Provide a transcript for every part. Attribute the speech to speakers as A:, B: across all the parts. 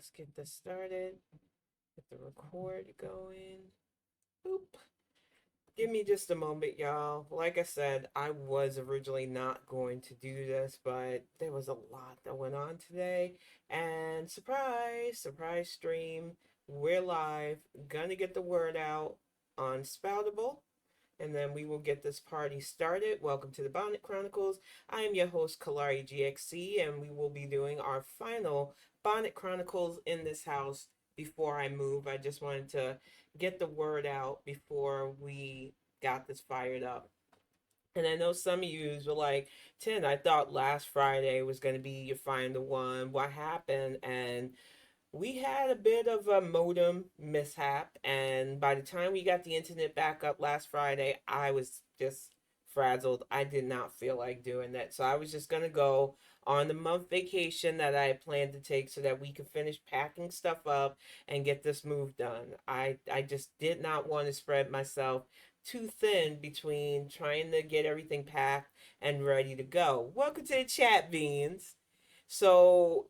A: Let's get this started. Get the record going. Boop. Give me just a moment, y'all. Like I said, I was originally not going to do this, but there was a lot that went on today. And surprise, surprise stream. We're live. Gonna get the word out on Spoutable. And then we will get this party started. Welcome to the Bonnet Chronicles. I am your host, Kalari GXC, and we will be doing our final Bonnet Chronicles in this house before I move. I just wanted to get the word out before we got this fired up. And I know some of you were like, Tin, I thought last Friday was going to be your final one. What happened? And we had a bit of a modem mishap, and by the time we got the internet back up last Friday, I was just frazzled. I did not feel like doing that. So I was just going to go on the month vacation that I had planned to take so that we could finish packing stuff up and get this move done. I just did not want to spread myself too thin between trying to get everything packed and ready to go. Welcome to the chat, Beans. So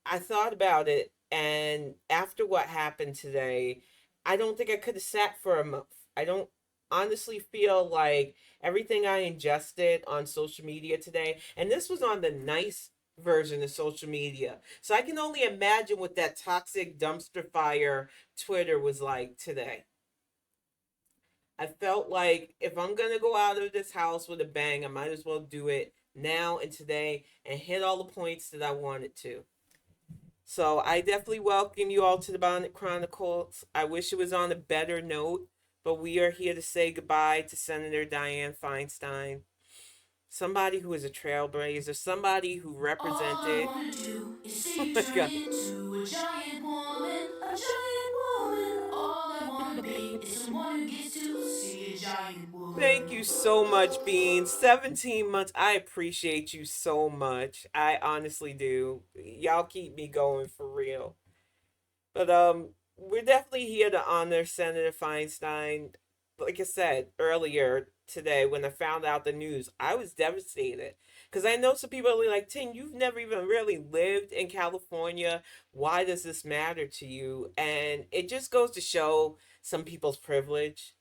A: I thought about it, and after what happened today, I don't think I could have sat for a month. I don't honestly feel like everything I ingested on social media today, and this was on the nice version of social media. So I can only imagine what that toxic dumpster fire Twitter was like today. I felt like if I'm going to go out of this house with a bang, I might as well do it now and today and hit all the points that I wanted to. So I definitely welcome you all to the Bonnet Chronicles. I wish it was on a better note, but we are here to say goodbye to Senator Dianne Feinstein, somebody who is a trailblazer, somebody who represented. All I wanna do is see you turn into a giant woman, a giant woman. All I wanna be is someone who gets to see a giant woman. Thank you so much, Bean. 17 months. I appreciate you so much. I honestly do. Y'all keep me going for real. But we're definitely here to honor Senator Feinstein. Like I said earlier today when I found out the news, I was devastated. Because I know some people are like, Tin, you've never even really lived in California. Why does this matter to you? And it just goes to show some people's privilege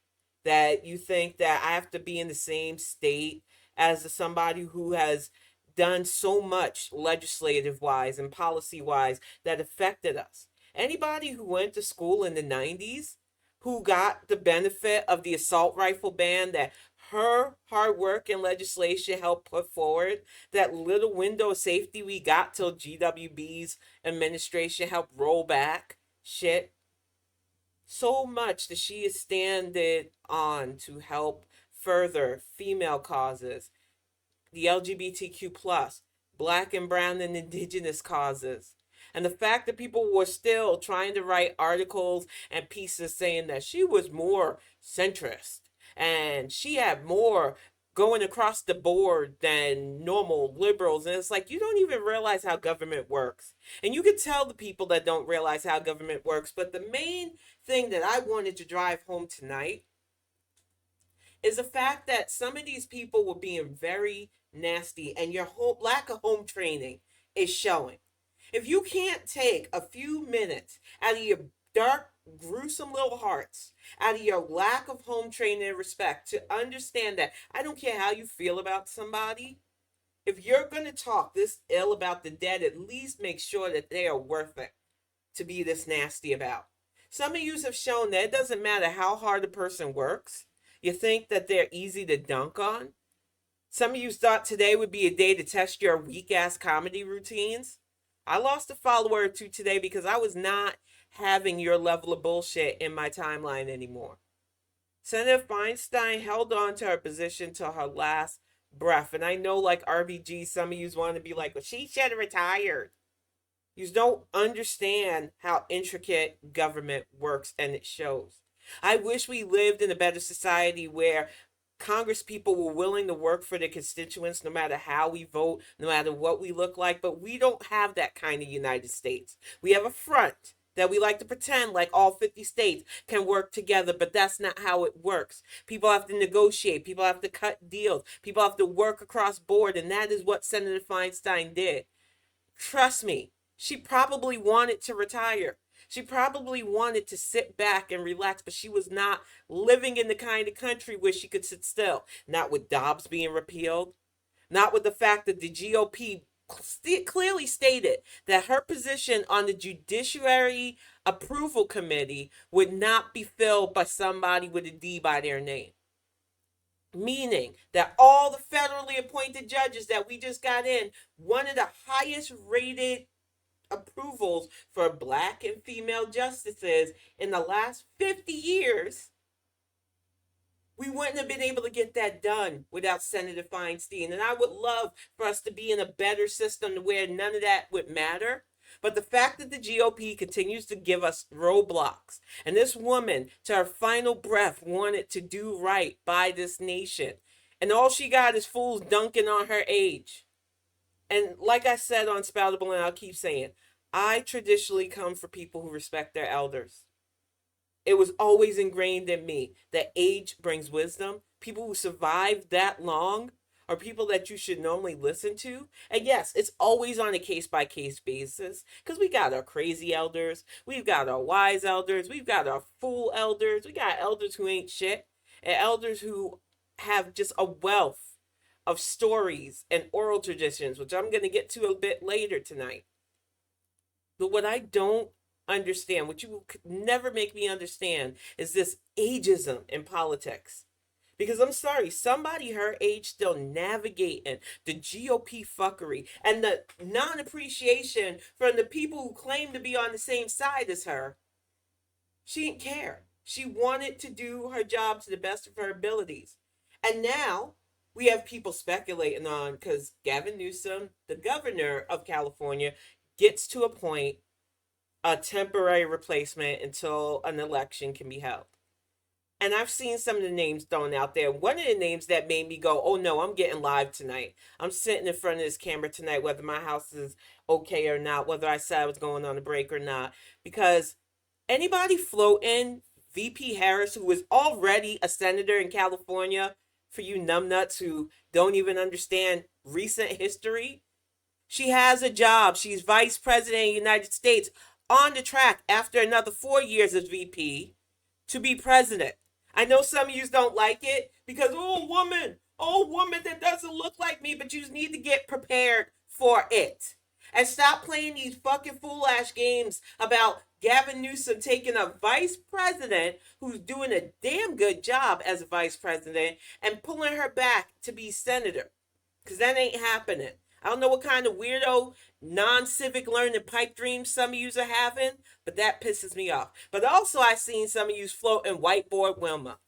A: that you think that I have to be in the same state as somebody who has done so much legislative wise and policy wise that affected us. Anybody who went to school in the 90s, who got the benefit of the assault rifle ban that her hard work and legislation helped put forward, that little window of safety we got till GWB's administration helped roll back shit, so much that she is standing on to help further female causes, the LGBTQ plus, black and brown and indigenous causes. And the fact that people were still trying to write articles and pieces saying that she was more centrist and she had more going across the board than normal liberals. And it's like, you don't even realize how government works. And you can tell the people that don't realize how government works. But the main thing that I wanted to drive home tonight is the fact that some of these people were being very nasty, and your lack of home training is showing. If you can't take a few minutes out of your dark, gruesome little hearts, out of your lack of home training and respect, to understand that I don't care how you feel about somebody, if you're going to talk this ill about the dead, at least make sure that they are worth it to be this nasty about. Some of you have shown that it doesn't matter how hard a person works. You think that they're easy to dunk on. Some of you thought today would be a day to test your weak ass comedy routines. I lost a follower or two today because I was not having your level of bullshit in my timeline anymore. Senator Feinstein held on to her position till her last breath. And I know, like RBG, some of you want to be like, well, she should have retired. You don't understand how intricate government works, and it shows. I wish we lived in a better society where Congress people were willing to work for their constituents no matter how we vote, no matter what we look like, but we don't have that kind of United States. We have a front that we like to pretend like all 50 states can work together, but that's not how it works. People have to negotiate, people have to cut deals, people have to work across board, and that is what Senator Feinstein did. Trust me, She probably wanted to retire. She probably wanted to sit back and relax, but she was not living in the kind of country where she could sit still. Not with Dobbs being repealed, not with the fact that the GOP clearly stated that her position on the Judiciary Approval Committee would not be filled by somebody with a D by their name. Meaning that all the federally appointed judges that we just got in, one of the highest rated approvals for black and female justices in the last 50 years, we wouldn't have been able to get that done without Senator Feinstein. And I would love for us to be in a better system where none of that would matter. But the fact that the GOP continues to give us roadblocks, and this woman, to her final breath, wanted to do right by this nation, and all she got is fools dunking on her age. And like I said on Spoutable, and I'll keep saying, I traditionally come for people who respect their elders. It was always ingrained in me that age brings wisdom. People who survive that long are people that you should normally listen to. And yes, it's always on a case by case basis because we got our crazy elders, we've got our wise elders, we've got our fool elders, we got elders who ain't shit, and elders who have just a wealth of stories and oral traditions, which I'm going to get to a bit later tonight. But what I don't understand, what you could never make me understand, is this ageism in politics. Because I'm sorry, somebody her age still navigating the GOP fuckery and the non-appreciation from the people who claim to be on the same side as her. She didn't care. She wanted to do her job to the best of her abilities. And now we have people speculating on, because Gavin Newsom, the governor of California, gets to appoint a temporary replacement until an election can be held. And I've seen some of the names thrown out there. One of the names that made me go, oh no, I'm getting live tonight. I'm sitting in front of this camera tonight, whether my house is okay or not, whether I said I was going on a break or not. Because anybody floating VP Harris, who was already a senator in California, for you numbnuts who don't even understand recent history, she has a job. She's vice president of the United States, on the track after another 4 years as VP to be president. I know some of you don't like it because, oh, woman that doesn't look like me, but you just need to get prepared for it. And stop playing these fucking fool-ass games about Gavin Newsom taking a vice president who's doing a damn good job as a vice president and pulling her back to be senator. Because that ain't happening. I don't know what kind of weirdo, non-civic learning pipe dreams some of you are having, but that pisses me off. But also I've seen some of you floating whiteboard Wilma.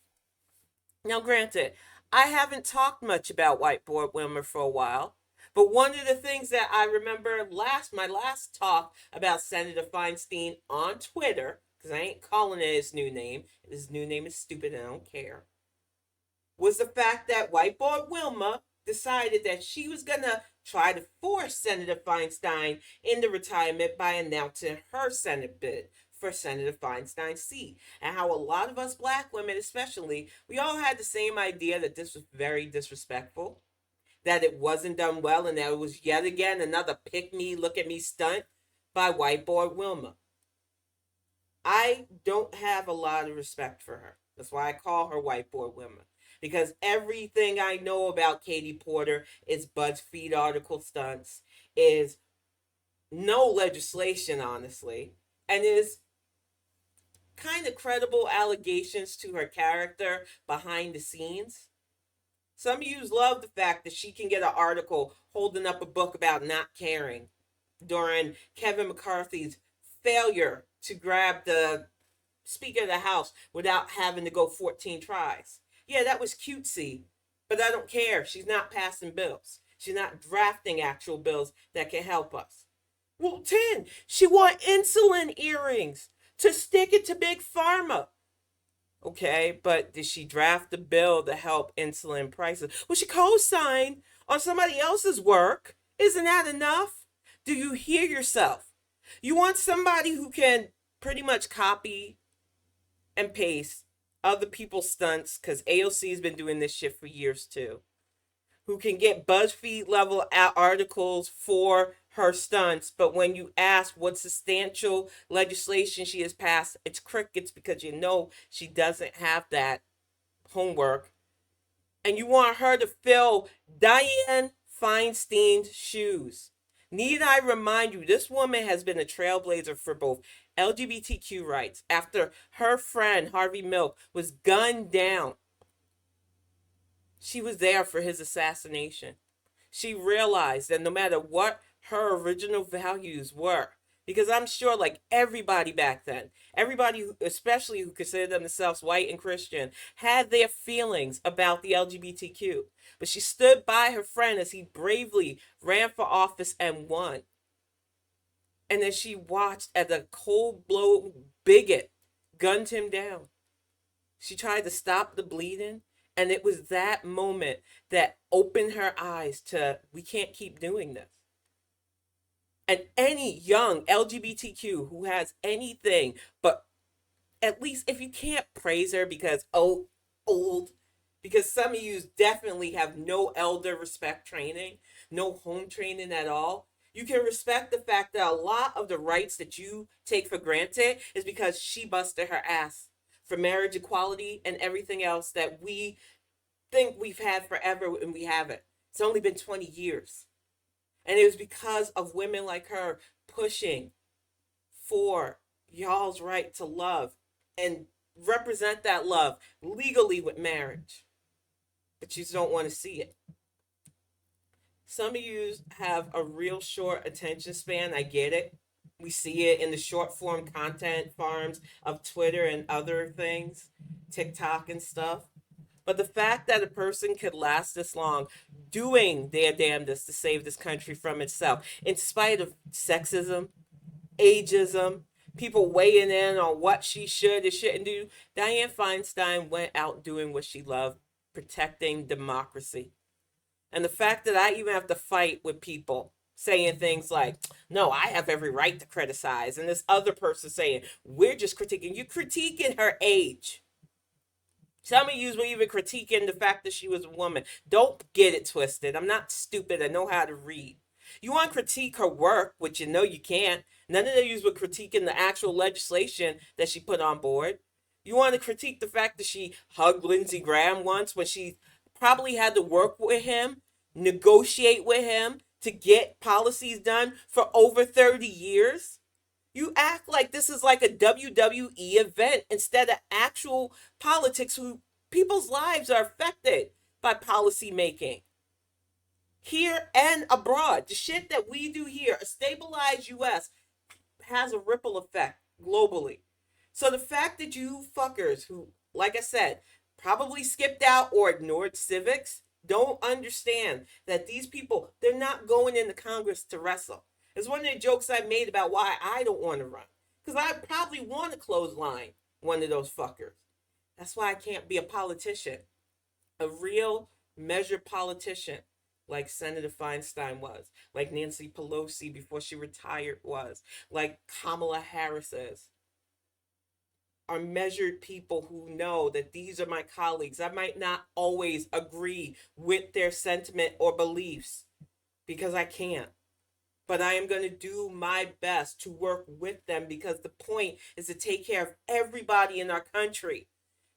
A: Now, granted, I haven't talked much about whiteboard Wilma for a while, but one of the things that I remember my last talk about Senator Feinstein on Twitter, because I ain't calling it his new name, his new name is stupid and I don't care, was the fact that whiteboard Wilma decided that she was going to try to force Senator Feinstein into retirement by announcing her Senate bid for Senator Feinstein's seat. And how a lot of us black women especially, we all had the same idea that this was very disrespectful, that it wasn't done well, and that it was yet again another pick me, look at me stunt by whiteboard Wilma. I don't have a lot of respect for her. That's why I call her whiteboard Wilma. Because everything I know about Katie Porter is BuzzFeed article stunts, is no legislation, honestly, and is kind of credible allegations to her character behind the scenes. Some of you love the fact that she can get an article holding up a book about not caring during Kevin McCarthy's failure to grab the Speaker of the House without having to go 14 tries. Yeah, that was cutesy, but I don't care. She's not passing bills. She's not drafting actual bills that can help us. Well, 10, she want insulin earrings to stick it to Big Pharma. Okay, but did she draft a bill to help insulin prices? Well, she co-signed on somebody else's work. Isn't that enough? Do you hear yourself? You want somebody who can pretty much copy and paste other people's stunts, because AOC has been doing this shit for years too, who can get BuzzFeed level articles for her stunts, but when you ask what substantial legislation she has passed, it's crickets, because you know she doesn't have that homework. And you want her to fill Dianne Feinstein's shoes. Need I remind you, this woman has been a trailblazer for both LGBTQ rights. After her friend Harvey Milk was gunned down, she was there for his assassination. She realized that no matter what her original values were, because I'm sure, like everybody back then, everybody, especially who considered themselves white and Christian, had their feelings about the LGBTQ. But she stood by her friend as he bravely ran for office and won. And then she watched as a cold blooded bigot gunned him down. She tried to stop the bleeding. And it was that moment that opened her eyes to, we can't keep doing this. And any young LGBTQ who has anything, but at least if you can't praise her because, oh, old, because some of you definitely have no elder respect training, no home training at all. You can respect the fact that a lot of the rights that you take for granted is because she busted her ass for marriage equality and everything else that we think we've had forever, and we haven't. It's only been 20 years. And it was because of women like her pushing for y'all's right to love and represent that love legally with marriage. But you just don't want to see it. Some of you have a real short attention span. I get it. We see it in the short form content farms of Twitter and other things, TikTok and stuff. But the fact that a person could last this long doing their damnedest to save this country from itself, in spite of sexism, ageism, people weighing in on what she should and shouldn't do, Dianne Feinstein went out doing what she loved, protecting democracy. And the fact that I even have to fight with people saying things like, no, I have every right to criticize, and this other person saying, we're just critiquing, you're critiquing her age. Some of you were even critiquing the fact that she was a woman. Don't get it twisted. I'm not stupid. I know how to read. You want to critique her work, which you know you can't. None of you were critiquing the actual legislation that she put on board. You want to critique the fact that she hugged Lindsey Graham once when she probably had to work with him, negotiate with him to get policies done for over 30 years. You act like this is like a WWE event instead of actual politics who people's lives are affected by policy making. Here and abroad. The shit that we do here, a stabilized US, has a ripple effect globally. So the fact that you fuckers who, like I said, probably skipped out or ignored civics, don't understand that these people, they're not going into Congress to wrestle. It's one of the jokes I made about why I don't want to run. Because I probably want to clothesline one of those fuckers. That's why I can't be a politician. A real measured politician like Senator Feinstein was, like Nancy Pelosi before she retired was, like Kamala Harris is, are measured people who know that these are my colleagues. I might not always agree with their sentiment or beliefs because I can't. But I am going to do my best to work with them because the point is to take care of everybody in our country,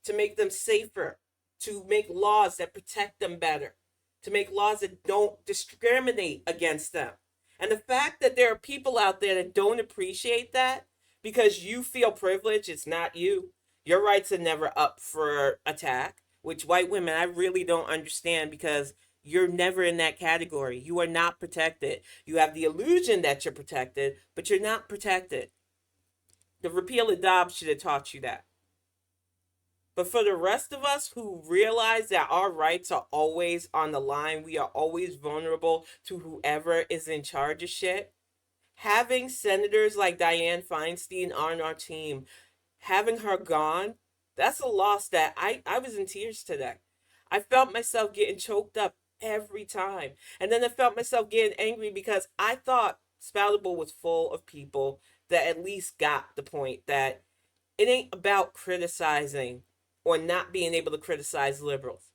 A: to make them safer, to make laws that protect them better, to make laws that don't discriminate against them. And the fact that there are people out there that don't appreciate that because you feel privileged, it's not you. Your rights are never up for attack, which white women, I really don't understand because you're never in that category. You are not protected. You have the illusion that you're protected, but you're not protected. The repeal of Dobbs should have taught you that. But for the rest of us who realize that our rights are always on the line, we are always vulnerable to whoever is in charge of shit, having senators like Dianne Feinstein on our team, having her gone, that's a loss that I was in tears today. I felt myself getting choked up every time. And then I felt myself getting angry because I thought Spoutable was full of people that at least got the point that it ain't about criticizing or not being able to criticize liberals.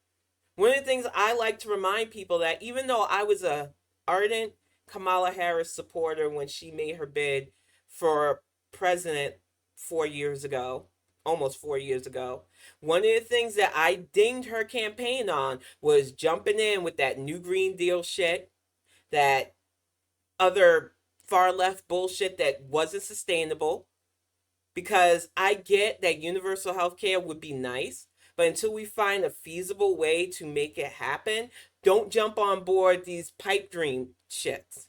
A: One of the things I like to remind people that even though I was a ardent Kamala Harris supporter when she made her bid for president 4 years ago, almost 4 years ago. One of the things that I dinged her campaign on was jumping in with that new Green Deal shit, that other far left bullshit that wasn't sustainable. Because I get that universal health care would be nice, but until we find a feasible way to make it happen, don't jump on board these pipe dream shits.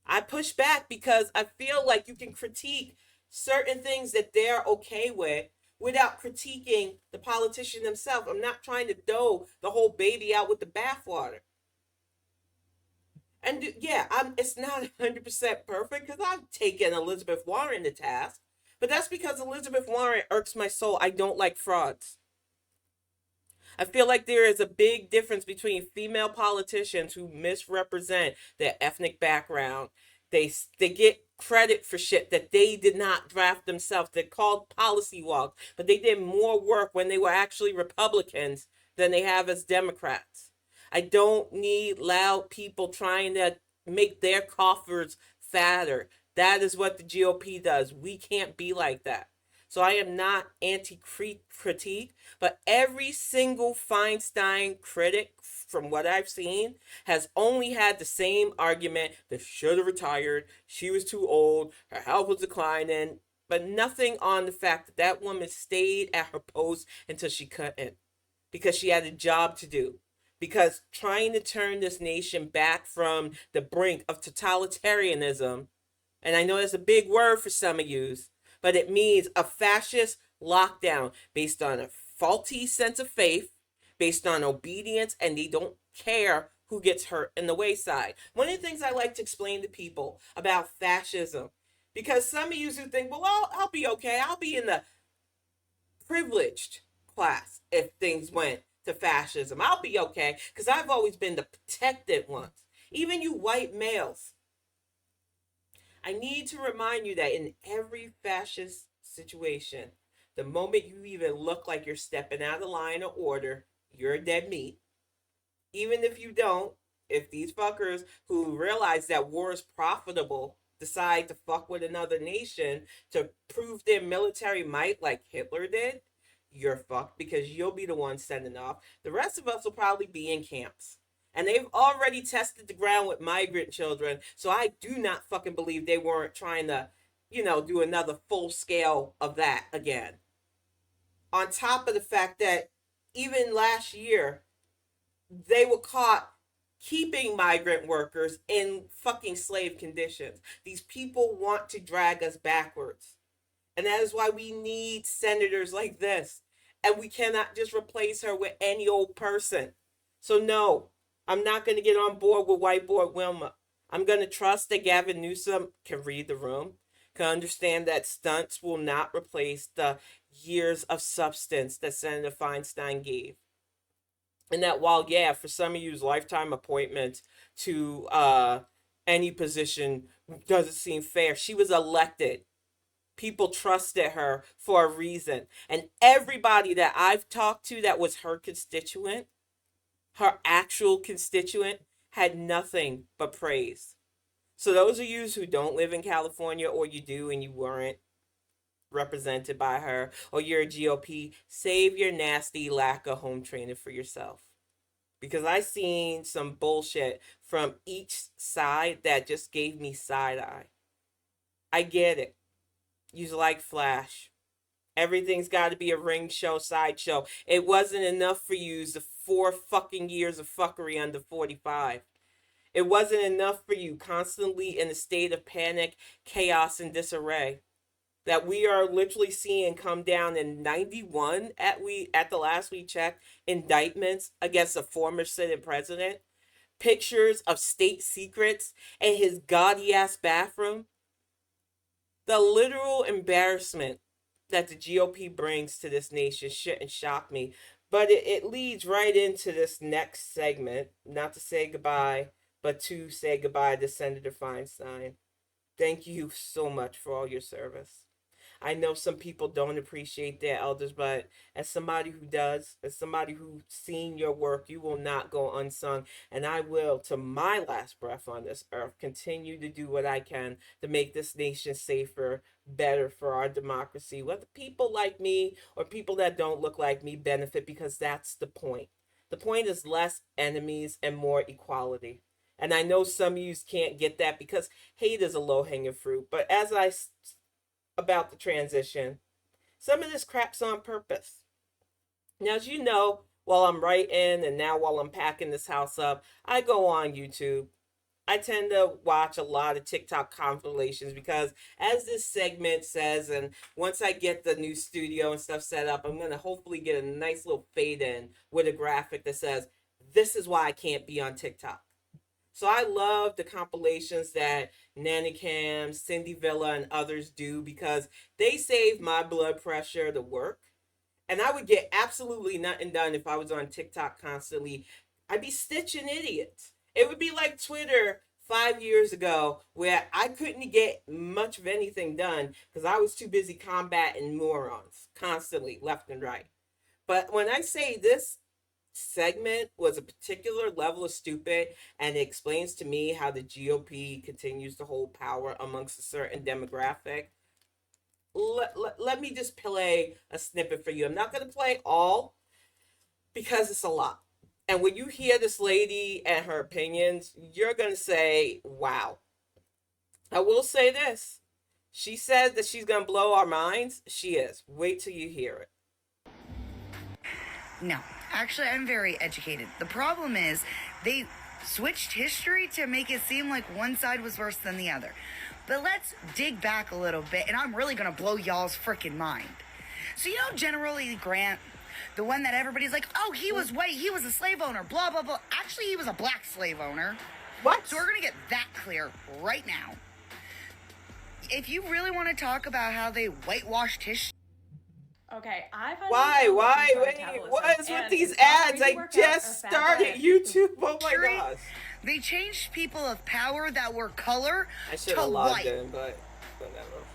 A: I push back because I feel like you can critique certain things that they're okay with without critiquing the politician themselves. I'm not trying to throw the whole baby out with the bathwater. And yeah, it's not 100% perfect because I've taken Elizabeth Warren to task, but that's because Elizabeth Warren irks my soul. I don't like frauds. I feel like there is a big difference between female politicians who misrepresent their ethnic background. They get credit for shit that they did not draft themselves. They're called policy walks, but they did more work when they were actually Republicans than they have as Democrats. I don't need loud people trying to make their coffers fatter. That is what the GOP does. We can't be like that. So I am not anti-critique, but every single Feinstein critic, from what I've seen, has only had the same argument that should have retired, she was too old, her health was declining, but nothing on the fact that that woman stayed at her post until she couldn't, because she had a job to do. Because trying to turn this nation back from the brink of totalitarianism, and I know that's a big word for some of you, but it means a fascist lockdown based on a faulty sense of faith, based on obedience, and they don't care who gets hurt in the wayside. One of the things I like to explain to people about fascism, because some of you who think, well, I'll be okay, I'll be in the privileged class if things went to fascism. I'll be okay because I've always been the protected ones. Even you white males, I need to remind you that in every fascist situation, the moment you even look like you're stepping out of line or order, you're dead meat. Even if you don't, if these fuckers who realize that war is profitable decide to fuck with another nation to prove their military might like Hitler did, you're fucked because you'll be the one sending off. The rest of us will probably be in camps. And they've already tested the ground with migrant children, so I do not fucking believe they weren't trying to, do another full scale of that again. On top of the fact that even last year, they were caught keeping migrant workers in fucking slave conditions. These people want to drag us backwards. And that is why we need senators like this. And we cannot just replace her with any old person. So, no, I'm not going to get on board with whiteboard Wilma. I'm going to trust that Gavin Newsom can read the room, can understand that stunts will not replace the years of substance that Senator Feinstein gave. And that while, yeah, for some of you's lifetime appointment to any position doesn't seem fair, she was elected. People trusted her for a reason. And everybody that I've talked to that was her constituent, her actual constituent, had nothing but praise. So those of you who don't live in California, or you do and you weren't represented by her, or you're a GOP, save your nasty lack of home training for yourself. Because I seen some bullshit from each side that just gave me side eye. I get it. You like Flash. Everything's got to be a ring show, sideshow. It wasn't enough for you the 4 fucking years of fuckery under 45. It wasn't enough for you constantly in a state of panic, chaos, and disarray that we are literally seeing come down in 91 at the last we checked, indictments against a former sitting president, pictures of state secrets in his gaudy ass bathroom. The literal embarrassment that the GOP brings to this nation shouldn't shock me. But it leads right into this next segment, not to say goodbye, but to say goodbye to Senator Feinstein. Thank you so much for all your service. I know some people don't appreciate their elders, but as somebody who does, as somebody who's seen your work, you will not go unsung. And I will, to my last breath on this earth, continue to do what I can to make this nation safer, better for our democracy. Whether people like me or people that don't look like me benefit, because that's the point. The point is less enemies and more equality. And I know some of you can't get that because hate is a low hanging fruit. But as about the transition, some of this crap's on purpose. Now, as you know, while I'm writing and now while I'm packing this house up, I go on YouTube. I tend to watch a lot of TikTok compilations because, as this segment says, and once I get the new studio and stuff set up, I'm going to hopefully get a nice little fade in with a graphic that says, "This is why I can't be on TikTok." So I love the compilations that Nanny Cam, Cindy Villa, and others do because they save my blood pressure to work. And I would get absolutely nothing done if I was on TikTok constantly. I'd be stitching idiots. It would be like Twitter 5 years ago where I couldn't get much of anything done because I was too busy combating morons constantly, left and right. But when I say this segment was a particular level of stupid and it explains to me how the GOP continues to hold power amongst a certain demographic, let me just play a snippet for you. I'm not going to play all because it's a lot. And when you hear this lady and her opinions, you're going to say, wow. I will say this. She said that she's going to blow our minds. She is. Wait till you hear it.
B: No, actually, I'm very educated. The problem is they switched history to make it seem like one side was worse than the other. But let's dig back a little bit, and I'm really going to blow y'all's freaking mind. So, you know General Lee Grant? The one that everybody's like, oh, he was white, he was a slave owner, blah, blah, blah. Actually, he was a black slave owner.
A: What?
B: So we're going to get that clear right now. If you really want to talk about how they whitewashed history.
C: Okay, I've had
A: Why? Wait, what is with these ads? I just started YouTube. Oh my gosh.
B: They changed people of power that were color
A: I should
B: to
A: have logged
B: white
A: in, but whatever.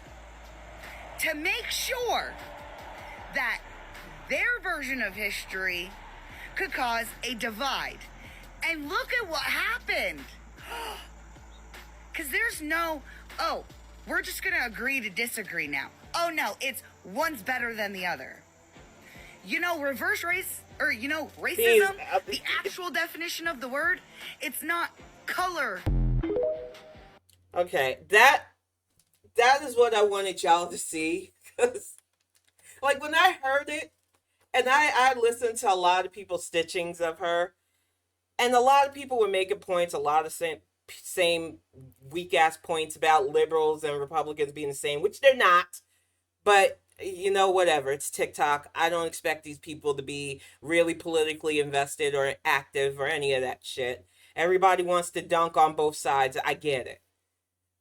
B: to make sure that their version of history could cause a divide. And look at what happened. Because there's no, oh, we're just going to agree to disagree now. Oh no, it's one's better than the other. You know, reverse race, or you know, racism, the actual definition of the word, it's not color.
A: Okay, that is what I wanted y'all to see. Because, like, when I heard it, and I listened to a lot of people's stitchings of her, and a lot of people were making points, a lot of same weak ass points about liberals and Republicans being the same, which they're not. But, you know, whatever. It's TikTok. I don't expect these people to be really politically invested or active or any of that shit. Everybody wants to dunk on both sides. I get it.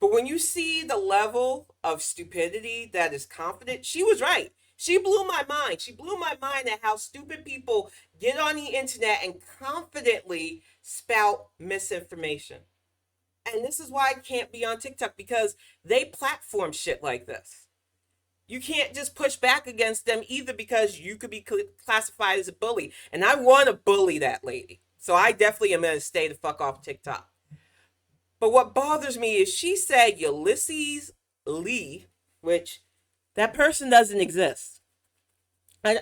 A: But when you see the level of stupidity that is confident, she was right. She blew my mind. She blew my mind at how stupid people get on the internet and confidently spout misinformation. And this is why I can't be on TikTok, because they platform shit like this. You can't just push back against them either, because you could be classified as a bully. And I want to bully that lady. So I definitely am going to stay the fuck off TikTok. But what bothers me is she said Ulysses Lee, which that person doesn't exist.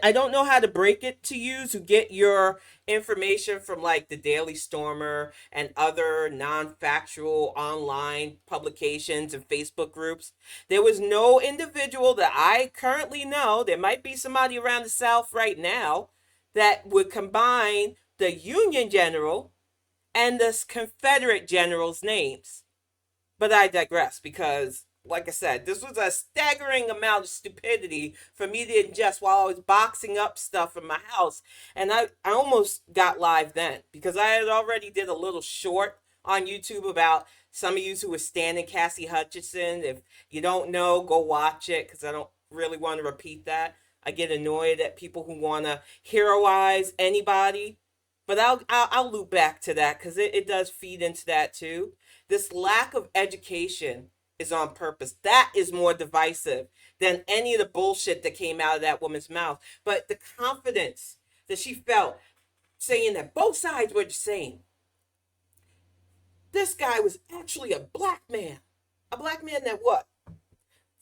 A: I don't know how to break it to you to get your information from like the Daily Stormer and other non-factual online publications and Facebook groups. There was no individual that I currently know, there might be somebody around the South right now, that would combine the Union General and the Confederate General's names. But I digress, because like I said, this was a staggering amount of stupidity for me to ingest while I was boxing up stuff in my house. And I almost got live then, because I had already did a little short on YouTube about some of you who were standing Cassie Hutchinson. If you don't know, go watch it, because I don't really want to repeat that. I get annoyed at people who want to heroize anybody. But I'll loop back to that, because it does feed into that too. This lack of education is on purpose. That is more divisive than any of the bullshit that came out of that woman's mouth. But the confidence that she felt saying that both sides were the same. This guy was actually a black man. A black man that what?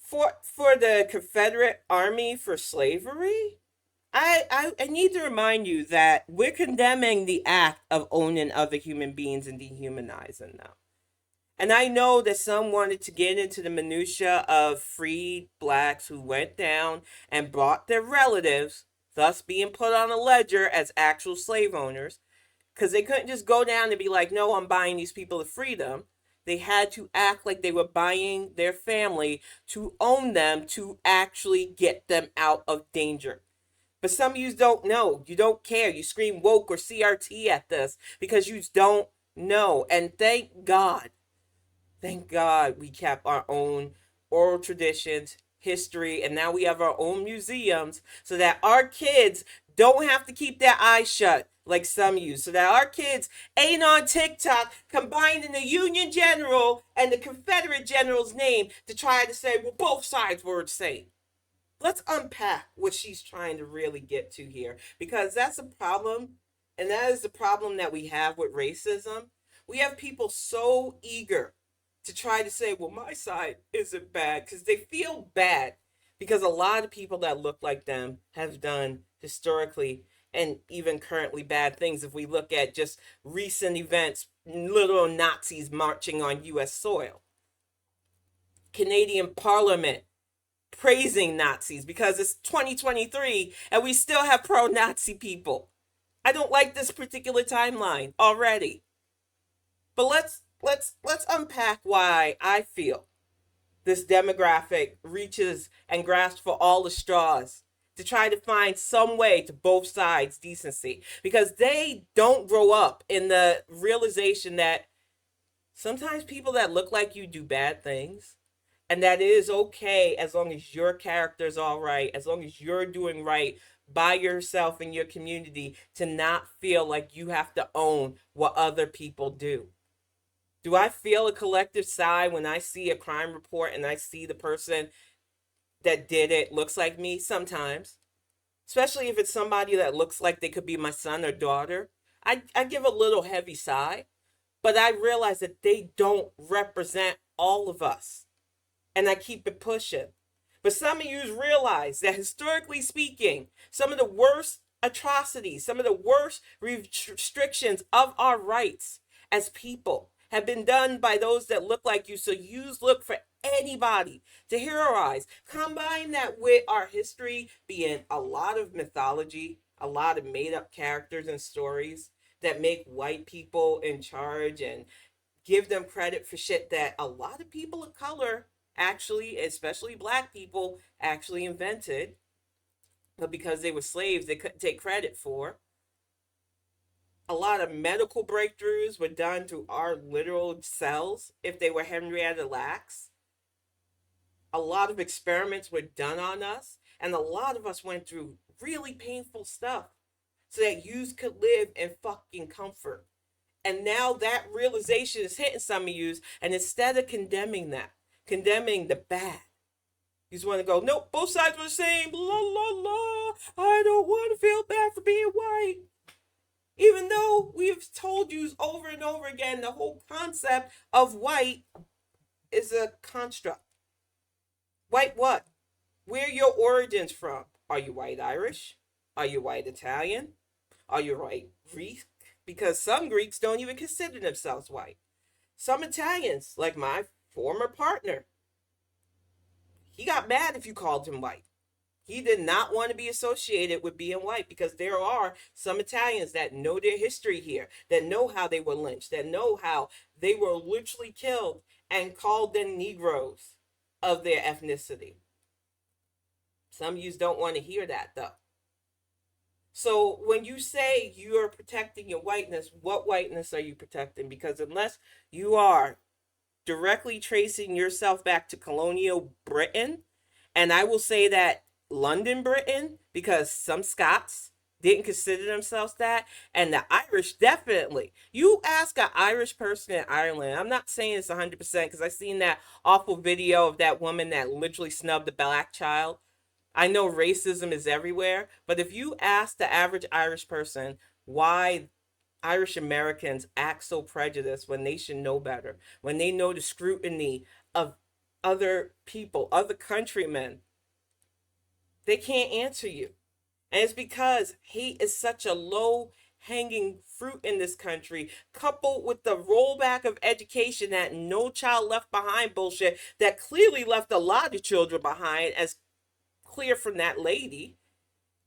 A: For the Confederate Army for slavery? I need to remind you that we're condemning the act of owning other human beings and dehumanizing them. And I know that some wanted to get into the minutia of freed blacks who went down and brought their relatives, thus being put on a ledger as actual slave owners, because they couldn't just go down and be like, no, I'm buying these people to freedom. They had to act like they were buying their family to own them, to actually get them out of danger. But some of you don't know. You don't care. You scream woke or CRT at this because you don't know. And thank God we kept our own oral traditions, history, and now we have our own museums so that our kids don't have to keep their eyes shut like some use, so that our kids ain't on TikTok combining the Union General and the Confederate General's name to try to say, well, both sides were the same. Let's unpack what she's trying to really get to here, because that's a problem, and that is the problem that we have with racism. We have people so eager to try to say, well, my side isn't bad, because they feel bad because a lot of people that look like them have done historically and even currently bad things. If we look at just recent events, little Nazis marching on U.S. soil, Canadian Parliament praising Nazis because it's 2023 and we still have pro-Nazi people. I don't like this particular timeline already. But let's unpack why I feel this demographic reaches and grasps for all the straws to try to find some way to both sides decency, because they don't grow up in the realization that sometimes people that look like you do bad things, and that it is okay as long as your character's all right, as long as you're doing right by yourself and your community, to not feel like you have to own what other people do. Do I feel a collective sigh when I see a crime report and I see the person that did it looks like me? Sometimes. Especially if it's somebody that looks like they could be my son or daughter. I give a little heavy sigh, but I realize that they don't represent all of us. And I keep it pushing. But some of you realize that historically speaking, some of the worst atrocities, some of the worst restrictions of our rights as people have been done by those that look like you. So you look for anybody to heroize. Combine that with our history being a lot of mythology, a lot of made up characters and stories that make white people in charge and give them credit for shit that a lot of people of color actually, especially black people, actually invented, but because they were slaves, they couldn't take credit for. A lot of medical breakthroughs were done through our literal cells if they were Henrietta Lacks. A lot of experiments were done on us, and a lot of us went through really painful stuff so that you could live in fucking comfort. And now that realization is hitting some of you, and instead of condemning that, condemning the bad, you just want to go, nope, both sides were the same, la la la, I don't want to feel bad for being white. Even though we've told you over and over again, the whole concept of white is a construct. White what? Where are your origins from? Are you white Irish? Are you white Italian? Are you white Greek? Because some Greeks don't even consider themselves white. Some Italians, like my former partner, he got mad if you called him white. He did not want to be associated with being white, because there are some Italians that know their history here, that know how they were lynched, that know how they were literally killed and called them Negroes of their ethnicity. Some of you don't want to hear that, though. So when you say you're protecting your whiteness, what whiteness are you protecting? Because unless you are directly tracing yourself back to colonial Britain, and I will say that London, Britain, because some Scots didn't consider themselves that. And the Irish, definitely. You ask an Irish person in Ireland, I'm not saying it's 100% because I seen that awful video of that woman that literally snubbed a black child. I know racism is everywhere, but if you ask the average Irish person why Irish Americans act so prejudiced when they should know better, when they know the scrutiny of other people, other countrymen, they can't answer you. And it's because hate is such a low hanging fruit in this country, coupled with the rollback of education, that no child left behind bullshit that clearly left a lot of children behind, as clear from that lady.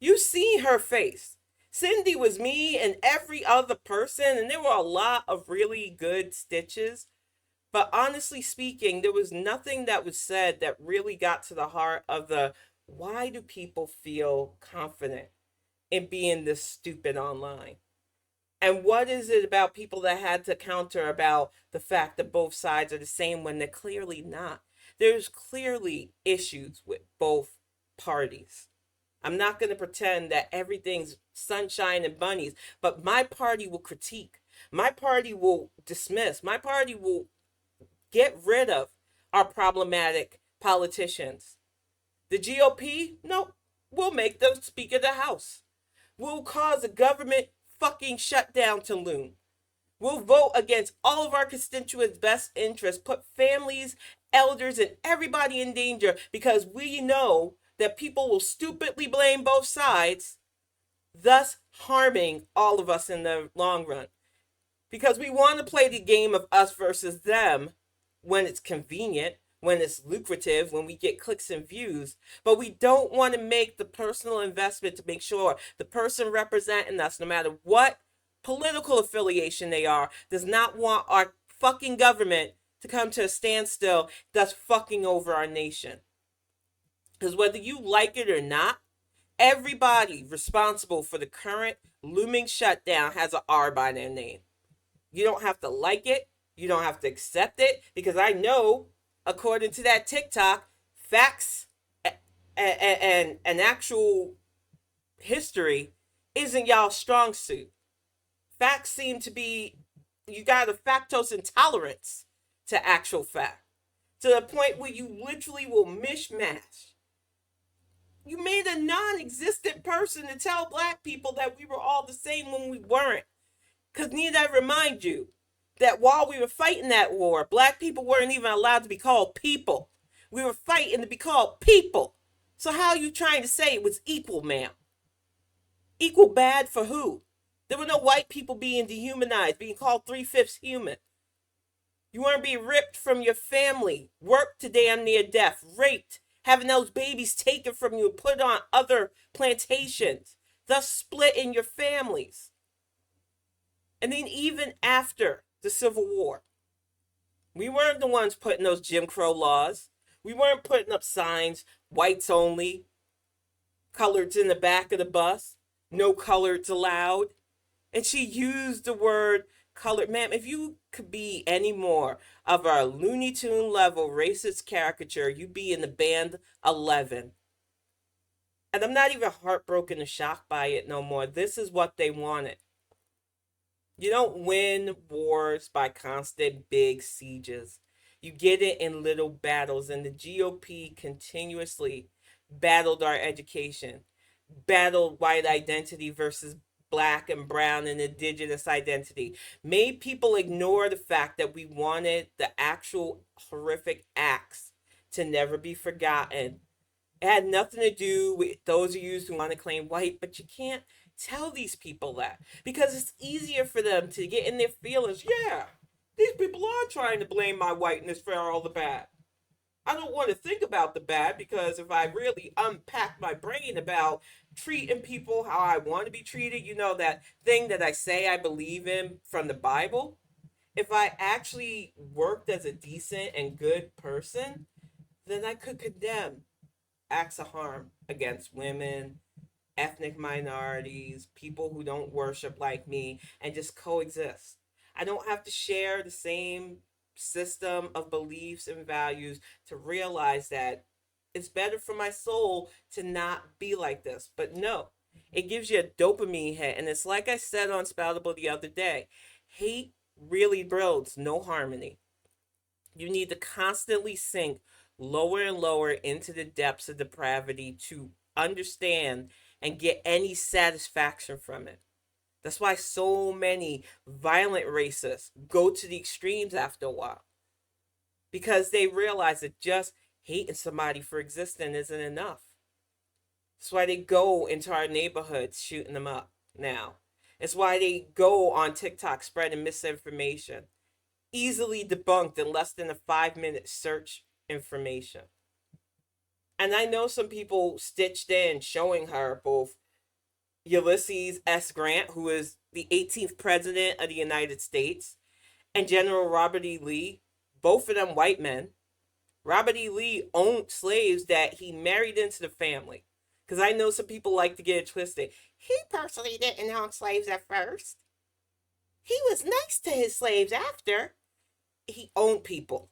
A: You see her face. Cindy was me and every other person, and there were a lot of really good stitches. But honestly speaking, there was nothing that was said that really got to the heart of the why do people feel confident in being this stupid online? And what is it about people that had to counter about the fact that both sides are the same when they're clearly not? There's clearly issues with both parties. I'm not going to pretend that everything's sunshine and bunnies, but my party will critique. My party will dismiss. My party will get rid of our problematic politicians. The GOP, no, we'll make them Speaker of the House. We'll cause a government fucking shutdown to loom. We'll vote against all of our constituents' best interests, put families, elders, and everybody in danger because we know that people will stupidly blame both sides, thus harming all of us in the long run. Because we want to play the game of us versus them when it's convenient, when it's lucrative, when we get clicks and views, but we don't want to make the personal investment to make sure the person representing us, no matter what political affiliation they are, does not want our fucking government to come to a standstill, thus fucking over our nation. Because whether you like it or not, everybody responsible for the current looming shutdown has an R by their name. You don't have to like it. You don't have to accept it, because I know, according to that TikTok, facts and actual history isn't y'all's strong suit. Facts seem to be, you got a factose intolerance to actual fact, to the point where you literally will mishmash. You made a non-existent person to tell black people that we were all the same when we weren't. Because need I remind you that while we were fighting that war, black people weren't even allowed to be called people. We were fighting to be called people. So how are you trying to say it was equal, ma'am? Equal bad for who? There were no white people being dehumanized, being called 3/5 human. You weren't being ripped from your family, worked to damn near death, raped, having those babies taken from you and put on other plantations, thus splitting your families. And then even after the Civil War, we weren't the ones putting those Jim Crow laws. We weren't putting up signs, whites only, coloreds in the back of the bus, no coloreds allowed. And she used the word colored. Ma'am, if you could be any more of our Looney Tune level racist caricature, you'd be in the band 11. And I'm not even heartbroken or shocked by it no more. This is what they wanted. You don't win wars by constant big sieges. You get it in little battles, and the GOP continuously battled our education, battled white identity versus black and brown and indigenous identity, made people ignore the fact that we wanted the actual horrific acts to never be forgotten. It had nothing to do with those of you who want to claim white, but you can't tell these people that because it's easier for them to get in their feelings. Yeah, these people are trying to blame my whiteness for all the bad. I don't want to think about the bad, because if I really unpack my brain about treating people how I want to be treated, you know, that thing that I say I believe in from the Bible, if I actually worked as a decent and good person, then I could condemn acts of harm against women, ethnic minorities, people who don't worship like me, and just coexist. I don't have to share the same system of beliefs and values to realize that it's better for my soul to not be like this. But no, It gives you a dopamine hit. And it's like I said on Spoutable the other day, hate really builds no harmony. You need to constantly sink lower and lower into the depths of depravity to understand and get any satisfaction from it. That's why so many violent racists go to the extremes after a while, because they realize that just hating somebody for existing isn't enough. That's why they go into our neighborhoods shooting them up now. It's why they go on TikTok spreading misinformation, easily debunked in less than a 5-minute search information. And I know some people stitched in showing her both Ulysses S. Grant, who is the 18th president of the United States, and General Robert E. Lee, both of them white men. Robert E. Lee owned slaves that he married into the family. Because I know some people like to get it twisted. He personally didn't own slaves at first. He was nice to his slaves after. He owned people.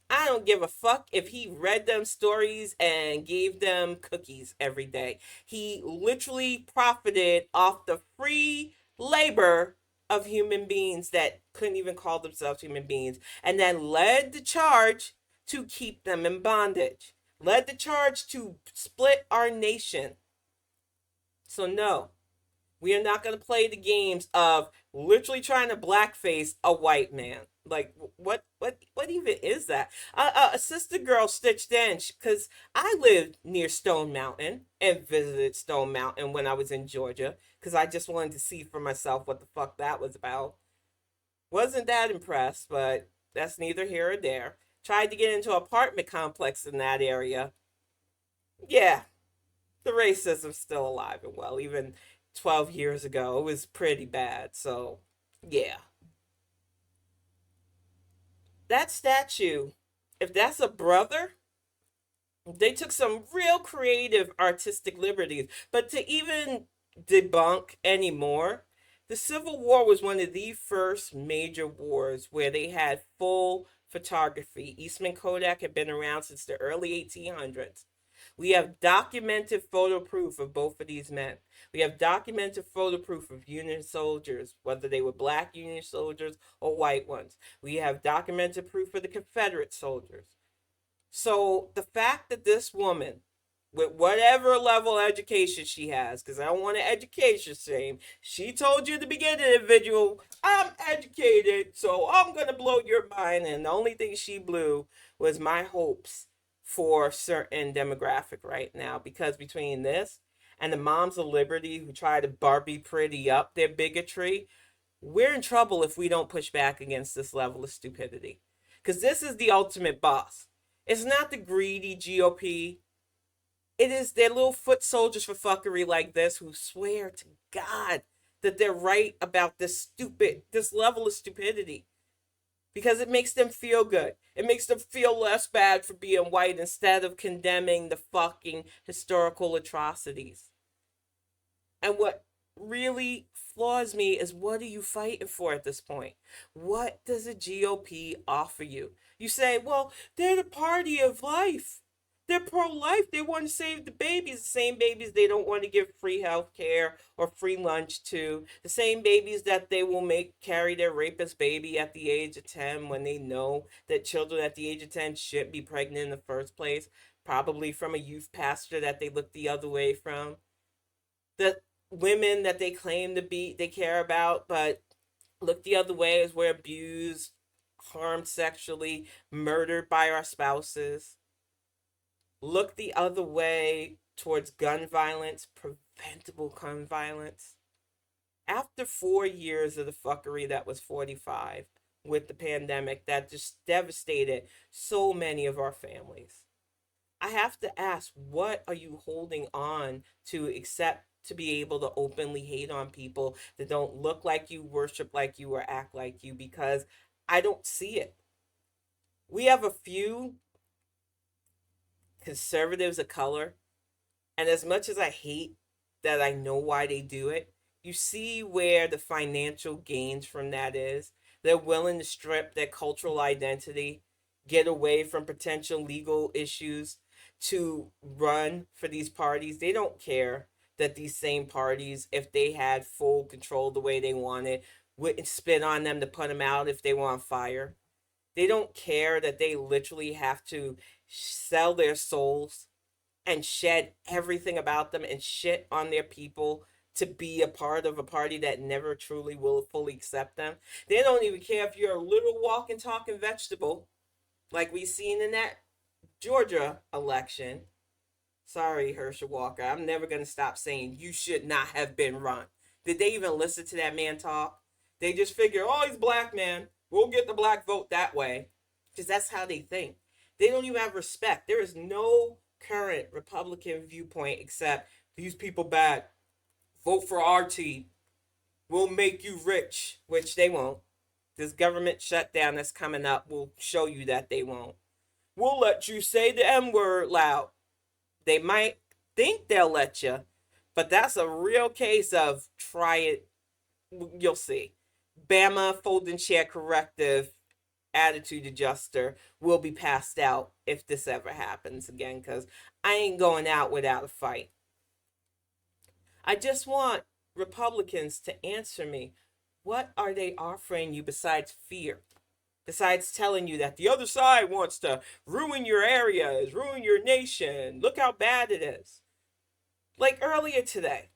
A: I don't give a fuck if he read them stories and gave them cookies every day. He literally profited off the free labor of human beings that couldn't even call themselves human beings, and then led the charge to keep them in bondage, led the charge to split our nation. So no, we are not going to play the games of literally trying to blackface a white man. Like, what even is that? A sister girl stitched in, because I lived near Stone Mountain and visited Stone Mountain when I was in Georgia, because I just wanted to see for myself what the fuck that was about. Wasn't that impressed, but that's neither here or there. Tried to get into an apartment complex in that area. Yeah, the racism's still alive and well. Even 12 years ago, it was pretty bad. So, yeah. That statue, if that's a brother, they took some real creative artistic liberties. But to even debunk anymore, the Civil War was one of the first major wars where they had full photography. Eastman Kodak had been around since the early 1800s. We have documented photo proof of both of these men. We have documented photo proof of Union soldiers, whether they were black Union soldiers or white ones. We have documented proof of the Confederate soldiers. So the fact that this woman, with whatever level of education she has, because I don't want to education shame, she told you at the beginning, individual, I'm educated, so I'm going to blow your mind. And the only thing she blew was my hopes for a certain demographic right now, because between this and the Moms of Liberty who try to Barbie pretty up their bigotry, we're in trouble if we don't push back against this level of stupidity. Because this is the ultimate boss. It's not the greedy GOP. It is their little foot soldiers for fuckery like this who swear to God that they're right about this level of stupidity. Because it makes them feel good. It makes them feel less bad for being white instead of condemning the fucking historical atrocities. And what really floors me is, what are you fighting for at this point? What does the GOP offer you? You say, well, they're the party of life. They're pro-life. They want to save the babies. The same babies they don't want to give free health care or free lunch to. The same babies that they will make carry their rapist baby at the age of 10 when they know that children at the age of 10 shouldn't be pregnant in the first place. Probably from a youth pastor that they look the other way from. The women that they claim to be, they care about, but look the other way as we're abused, harmed sexually, murdered by our spouses. Look the other way towards gun violence, preventable gun violence. After 4 years of the fuckery that was 45 with the pandemic that just devastated so many of our families, I have to ask, what are you holding on to accept to be able to openly hate on people that don't look like you, worship like you, or act like you? Because I don't see it. We have a few conservatives of color, and as much as I hate that I know why they do it, you see where the financial gains from that is. They're willing to strip their cultural identity, get away from potential legal issues to run for these parties. They don't care. that these same parties, if they had full control the way they wanted, wouldn't spit on them to put them out if they were on fire. They don't care that they literally have to sell their souls and shed everything about them and shit on their people to be a part of a party that never truly will fully accept them. They don't even care if you're a little walking, talking vegetable, like we seen in that Georgia election. Sorry, Herschel Walker. I'm never going to stop saying you should not have been run. Did they even listen to that man talk? They just figure, oh, he's black, man. We'll get the black vote that way. Because that's how they think. They don't even have respect. There is no current Republican viewpoint except these people bad. Vote for our team. We'll make you rich, which they won't. This government shutdown that's coming up will show you that they won't. We'll let you say the M-word loud. They might think they'll let you, but that's a real case of try it. You'll see. Bama folding chair corrective attitude adjuster will be passed out if this ever happens again, because I ain't going out without a fight. I just want Republicans to answer me. What are they offering you besides fear? Besides telling you that the other side wants to ruin your areas, ruin your nation, look how bad it is. Like earlier today,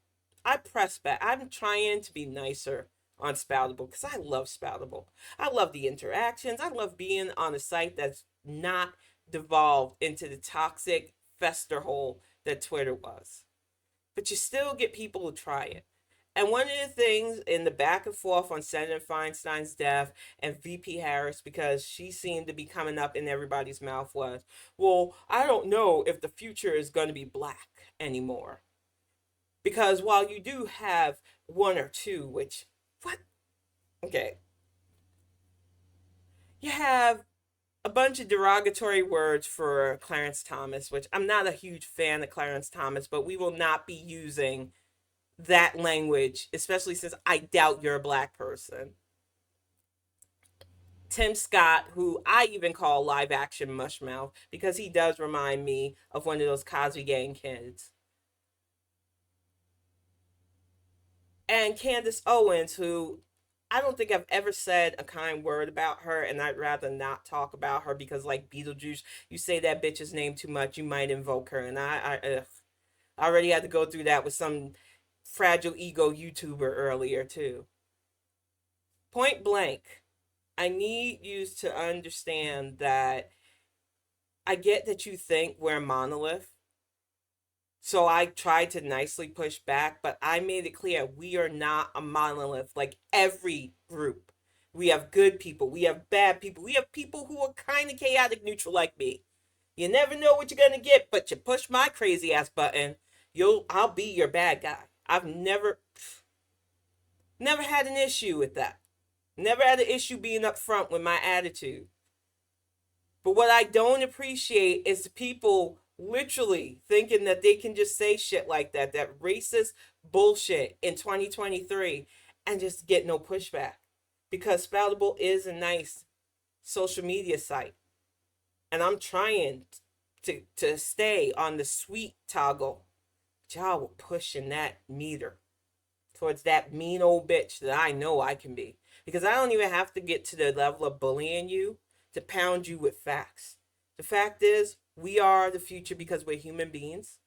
A: I pressed back. I'm trying to be nicer on Spoutable because I love Spoutable. I love the interactions. I love being on a site that's not devolved into the toxic fester hole that Twitter was. But you still get people to try it. And one of the things in the back and forth on Senator Feinstein's death and VP Harris, because she seemed to be coming up in everybody's mouth, was, well, I don't know if the future is going to be black anymore. Because while you do have one or two, which, what? Okay. You have a bunch of derogatory words for Clarence Thomas, which I'm not a huge fan of Clarence Thomas, but we will not be using that language, especially since I doubt you're a black person. Tim Scott, who I even call live action mushmouth because he does remind me of one of those Cosby Gang kids. And Candace Owens, who I don't think I've ever said a kind word about her, and I'd rather not talk about her because, like Beetlejuice, you say that bitch's name too much, you might invoke her, and I already had to go through that with some fragile ego YouTuber earlier too. Point blank, I need you to understand that I get that you think we're a monolith. So I tried to nicely push back, but I made it clear we are not a monolith like every group. We have good people, we have bad people, we have people who are kind of chaotic neutral like me. You never know what you're gonna get, but you push my crazy ass button, I'll be your bad guy. I've never had an issue with that. Never had an issue being upfront with my attitude. But what I don't appreciate is the people literally thinking that they can just say shit like that racist bullshit in 2023 and just get no pushback. Because Spoutable is a nice social media site. And I'm trying to stay on the sweet toggle. Y'all were pushing that meter towards that mean old bitch that I know I can be. Because I don't even have to get to the level of bullying you to pound you with facts. The fact is, we are the future because we're human beings.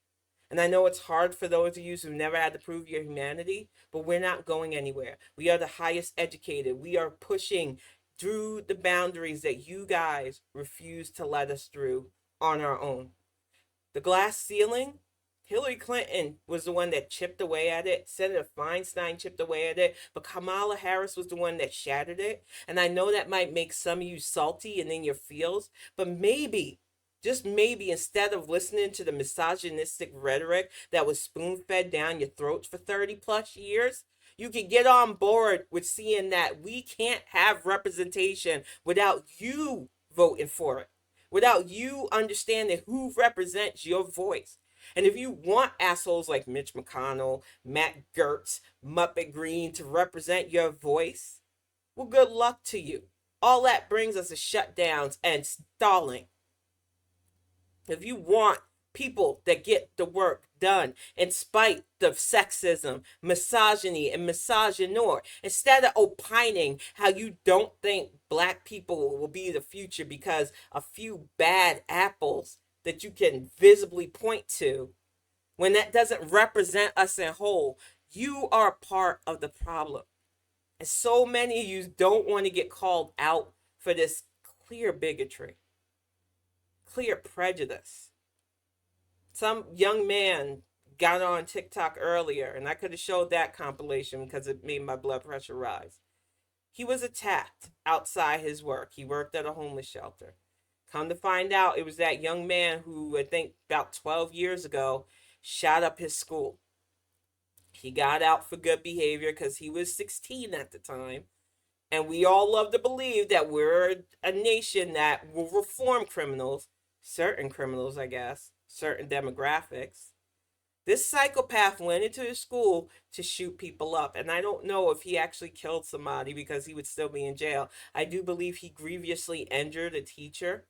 A: And I know it's hard for those of you who never had to prove your humanity, but we're not going anywhere. We are the highest educated. We are pushing through the boundaries that you guys refuse to let us through on our own. The glass ceiling, Hillary Clinton was the one that chipped away at it. Senator Feinstein chipped away at it. But Kamala Harris was the one that shattered it. And I know that might make some of you salty and in your feels. But maybe, just maybe, instead of listening to the misogynistic rhetoric that was spoon-fed down your throats for 30 plus years, you could get on board with seeing that we can't have representation without you voting for it. Without you understanding who represents your voice. And if you want assholes like Mitch McConnell, Matt Gertz, Muppet Green to represent your voice, well, good luck to you. All that brings us is shutdowns and stalling. If you want people that get the work done in spite of sexism, misogyny, and misogynoir. Instead of opining how you don't think black people will be the future because a few bad apples that you can visibly point to, when that doesn't represent us in whole, you are part of the problem. And so many of you don't want to get called out for this clear bigotry, clear prejudice. Some young man got on TikTok earlier, and I could have showed that compilation because it made my blood pressure rise. He was attacked outside his work. He worked at a homeless shelter. Come to find out, it was that young man who, I think about 12 years ago, shot up his school. He got out for good behavior because he was 16 at the time. And we all love to believe that we're a nation that will reform criminals, certain criminals, I guess, certain demographics. This psychopath went into his school to shoot people up. And I don't know if he actually killed somebody because he would still be in jail. I do believe he grievously injured a teacher.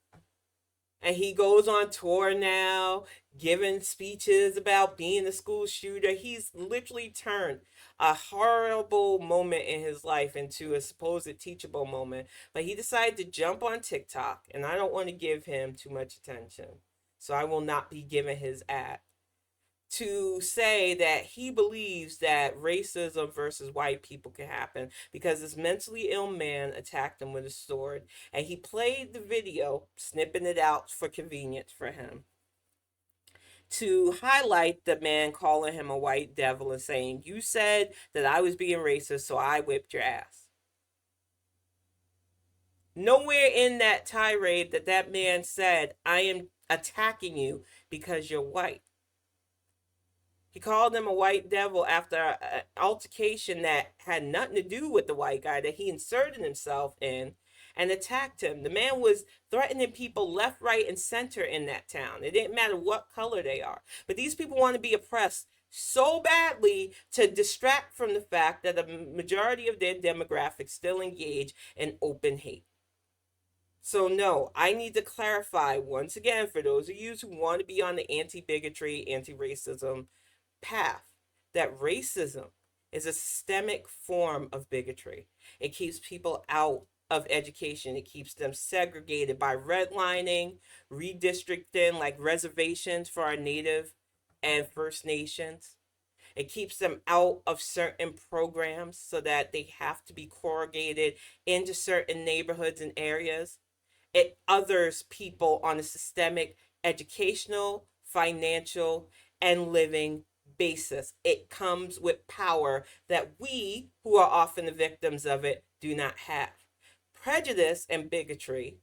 A: And he goes on tour now, giving speeches about being a school shooter. He's literally turned a horrible moment in his life into a supposed teachable moment. But he decided to jump on TikTok, and I don't want to give him too much attention. So I will not be giving his ad. To say that he believes that racism versus white people can happen because this mentally ill man attacked him with a sword, and he played the video, snipping it out for convenience for him, to highlight the man calling him a white devil and saying, "You said that I was being racist, so I whipped your ass." Nowhere in that tirade that man said, "I am attacking you because you're white." He called him a white devil after an altercation that had nothing to do with the white guy that he inserted himself in, and attacked him. The man was threatening people left, right, and center in that town. It didn't matter what color they are. But these people want to be oppressed so badly to distract from the fact that the majority of their demographics still engage in open hate. So no, I need to clarify once again for those of you who want to be on the anti-bigotry, anti-racism path, that racism is a systemic form of bigotry. It keeps people out of education. It keeps them segregated by redlining, redistricting, like reservations for our Native and First Nations. It keeps them out of certain programs so that they have to be corrugated into certain neighborhoods and areas. It others people on a systemic educational, financial, and living basis. It comes with power that we, who are often the victims of it, do not have. Prejudice and bigotry,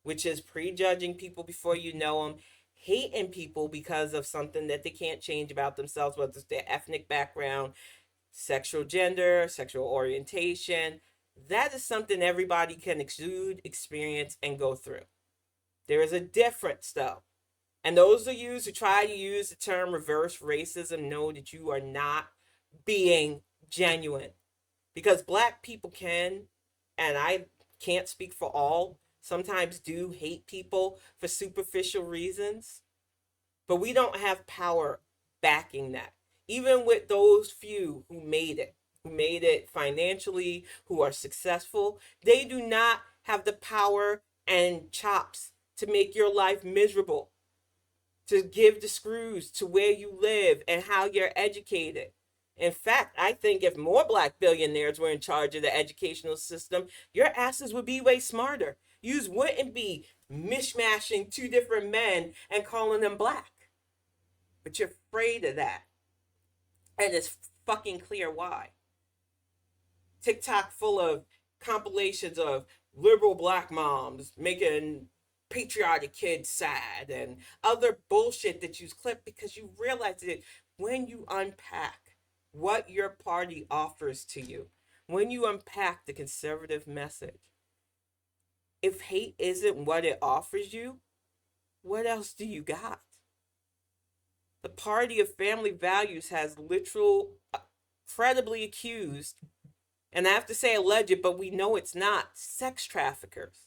A: which is prejudging people before you know them, hating people because of something that they can't change about themselves, whether it's their ethnic background, sexual gender, sexual orientation. That is something everybody can exude, experience, and go through. There is a difference, though. And those of you who try to use the term reverse racism know that you are not being genuine. Because black people can, and I can't speak for all, sometimes do hate people for superficial reasons. But we don't have power backing that. Even with those few who made it financially, who are successful, they do not have the power and chops to make your life miserable, to give the screws to where you live and how you're educated. In fact, I think if more black billionaires were in charge of the educational system, your asses would be way smarter. You wouldn't be mishmashing two different men and calling them black. But you're afraid of that. And it's fucking clear why. TikTok full of compilations of liberal black moms making patriotic kids sad and other bullshit that you clip because you realize that when you unpack what your party offers to you, when you unpack the conservative message, if hate isn't what it offers you, what else do you got? The party of family values has literal, credibly accused, and I have to say alleged, but we know it's not, sex traffickers.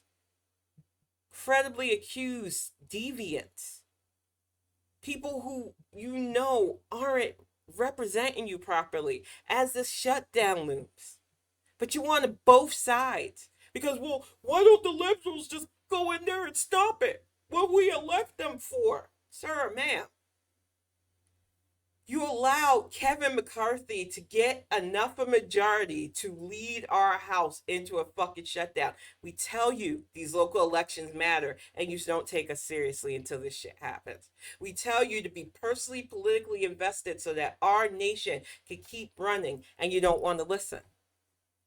A: Credibly accused deviants. People who you know aren't representing you properly as the shutdown looms. But you wanted both sides. Because, well, why don't the liberals just go in there and stop it? What we elect them for? Sir, ma'am. You allowed Kevin McCarthy to get enough of a majority to lead our house into a fucking shutdown. We tell you these local elections matter, and you don't take us seriously until this shit happens. We tell you to be personally, politically invested so that our nation can keep running, and you don't want to listen.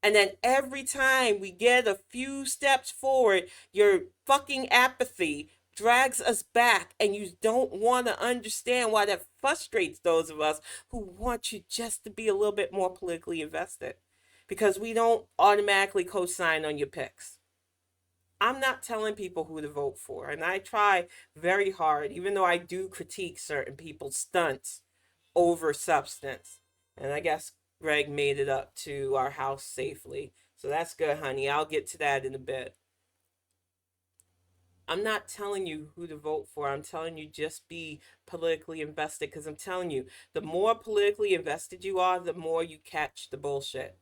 A: And then every time we get a few steps forward, your fucking apathy drags us back, and you don't want to understand why that frustrates those of us who want you just to be a little bit more politically invested, because we don't automatically co-sign on your picks. I'm not telling people who to vote for, and I try very hard, even though I do critique certain people's stunts over substance. And I guess Greg made it up to our house safely. So that's good, honey. I'll get to that in a bit. I'm not telling you who to vote for. I'm telling you just be politically invested, because I'm telling you, the more politically invested you are, the more you catch the bullshit.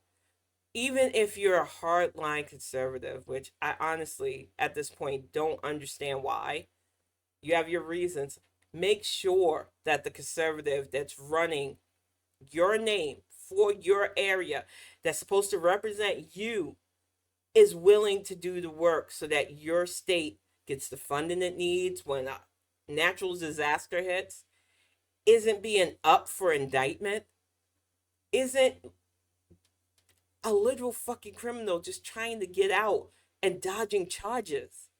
A: Even if you're a hardline conservative, which I honestly, at this point, don't understand why, you have your reasons. Make sure that the conservative that's running your name for your area, that's supposed to represent you, is willing to do the work so that your state gets the funding it needs when a natural disaster hits, isn't being up for indictment, isn't a literal fucking criminal just trying to get out and dodging charges.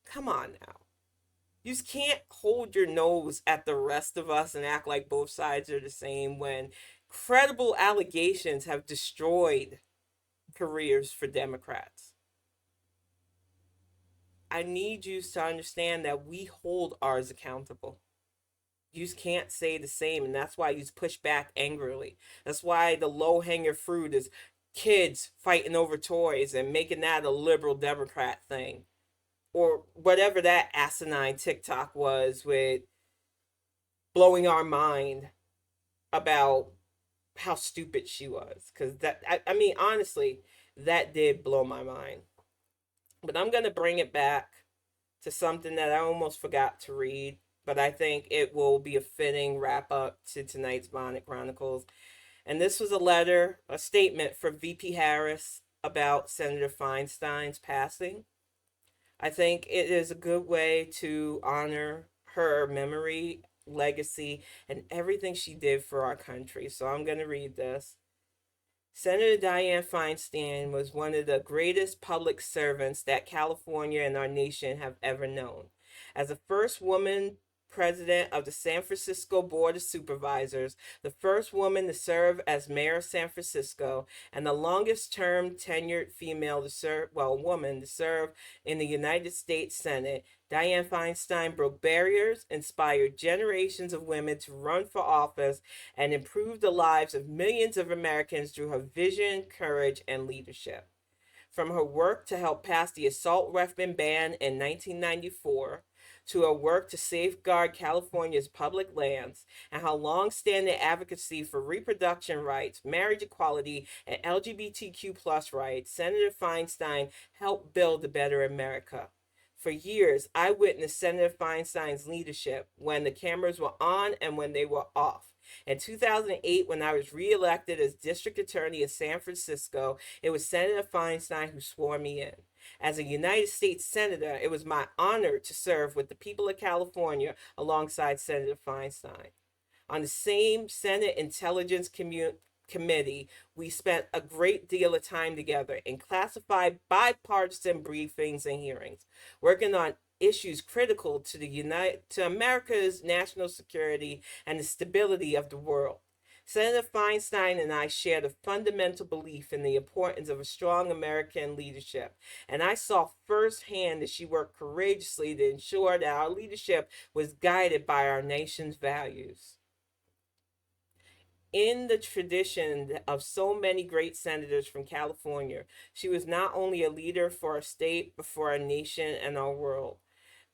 A: Come on now. You just can't hold your nose at the rest of us and act like both sides are the same when credible allegations have destroyed careers for Democrats. I need you to understand that we hold ours accountable. You just can't say the same, and that's why you push back angrily. That's why the low hanging fruit is kids fighting over toys and making that a liberal Democrat thing. Or whatever that asinine TikTok was with blowing our mind about how stupid she was. Because that, I mean, honestly, that did blow my mind. But I'm going to bring it back to something that I almost forgot to read, but I think it will be a fitting wrap up to tonight's Bonnet Chronicles. And this was a letter, a statement from VP Harris about Senator Feinstein's passing. I think it is a good way to honor her memory, legacy, and everything she did for our country. So I'm going to read this. Senator Dianne Feinstein was one of the greatest public servants that California and our nation have ever known. As the first woman president of the San Francisco Board of Supervisors, the first woman to serve as mayor of San Francisco, and the longest term tenured female to serve, woman to serve in the United States Senate, Dianne Feinstein broke barriers, inspired generations of women to run for office, and improved the lives of millions of Americans through her vision, courage, and leadership. From her work to help pass the assault weapon ban in 1994, to her work to safeguard California's public lands, and her long-standing advocacy for reproduction rights, marriage equality, and LGBTQ plus rights, Senator Feinstein helped build a better America. For years, I witnessed Senator Feinstein's leadership when the cameras were on and when they were off. In 2008, when I was reelected as district attorney in San Francisco, it was Senator Feinstein who swore me in. As a United States Senator, it was my honor to serve with the people of California alongside Senator Feinstein. On the same Senate Intelligence Committee, we spent a great deal of time together in classified bipartisan briefings and hearings, working on issues critical to America's national security and the stability of the world. Senator Feinstein and I shared a fundamental belief in the importance of a strong American leadership, and I saw firsthand that she worked courageously to ensure that our leadership was guided by our nation's values. In the tradition of so many great senators from California, she was not only a leader for our state, but for our nation and our world.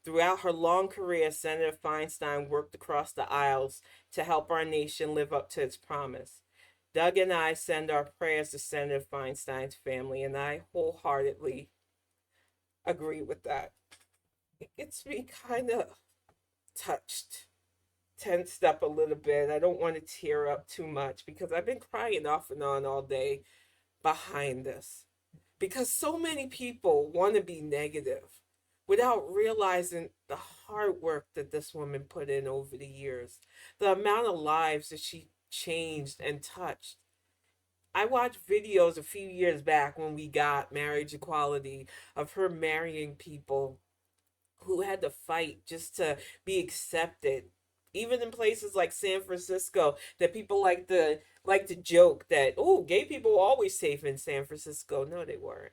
A: Throughout her long career, Senator Feinstein worked across the aisles to help our nation live up to its promise. Doug and I send our prayers to Senator Feinstein's family, and I wholeheartedly agree with that. It gets me kind of touched, tensed up a little bit. I don't want to tear up too much because I've been crying off and on all day behind this. Because so many people want to be negative without realizing the hard work that this woman put in over the years, the amount of lives that she changed and touched. I watched videos a few years back when we got marriage equality of her marrying people who had to fight just to be accepted. Even in places like San Francisco, that people like to joke that, oh, gay people were always safe in San Francisco. No, they weren't.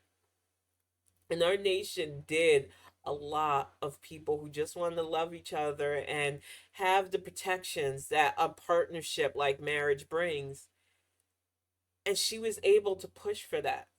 A: And our nation did a lot of people who just wanted to love each other and have the protections that a partnership like marriage brings. And she was able to push for that.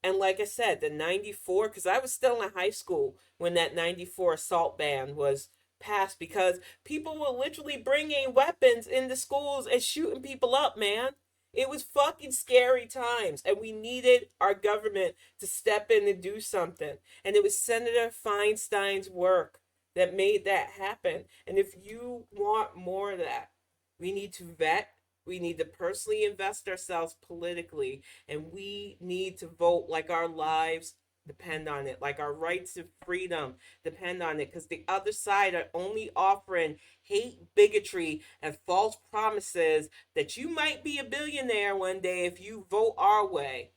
A: And like I said, the 94, because I was still in high school when that 94 assault ban was passed, because people were literally bringing weapons into schools and shooting people up, man. It was fucking scary times, and we needed our government to step in and do something. And it was Senator Feinstein's work that made that happen. And if you want more of that, we need to vet. We need to personally invest ourselves politically, and we need to vote like our lives depend on it, like our rights and freedom depend on it, because the other side are only offering hate, bigotry, and false promises that you might be a billionaire one day if you vote our way.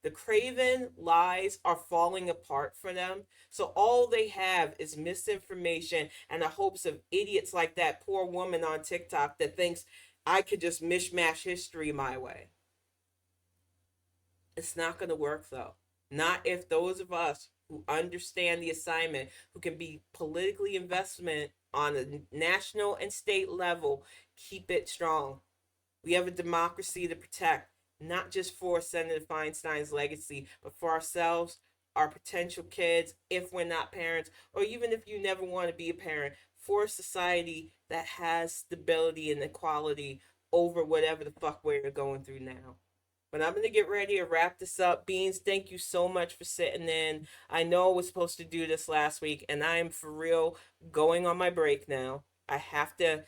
A: The craven lies are falling apart for them. So all they have is misinformation and the hopes of idiots like that poor woman on TikTok that thinks I could just mishmash history my way. It's not going to work, though. Not if those of us who understand the assignment, who can be politically investment on a national and state level, keep it strong. We have a democracy to protect, not just for Senator Feinstein's legacy, but for ourselves, our potential kids, if we're not parents, or even if you never want to be a parent, for a society that has stability and equality over whatever the fuck we're going through now. But I'm going to get ready to wrap this up. Beans, thank you so much for sitting in. I know I was supposed to do this last week, and I am for real going on my break now. I have to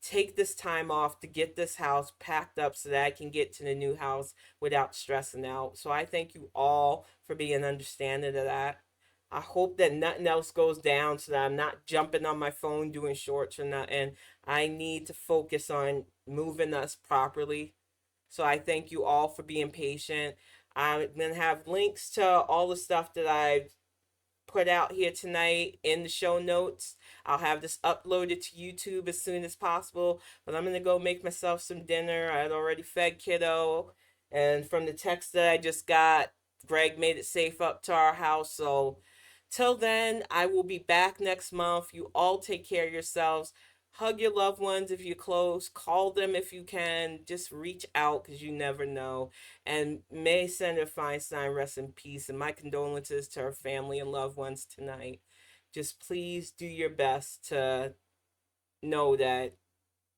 A: take this time off to get this house packed up so that I can get to the new house without stressing out. So I thank you all for being understanding of that. I hope that nothing else goes down so that I'm not jumping on my phone doing shorts or nothing. I need to focus on moving us properly. So I thank you all for being patient. I'm going to have links to all the stuff that I've put out here tonight in the show notes. I'll have this uploaded to YouTube as soon as possible. But I'm going to go make myself some dinner. I had already fed kiddo. And from the text that I just got, Greg made it safe up to our house. So till then, I will be back next month. You all take care of yourselves. Hug your loved ones if you're close. Call them if you can. Just reach out because you never know. And may Senator Feinstein rest in peace. And my condolences to her family and loved ones tonight. Just please do your best to know that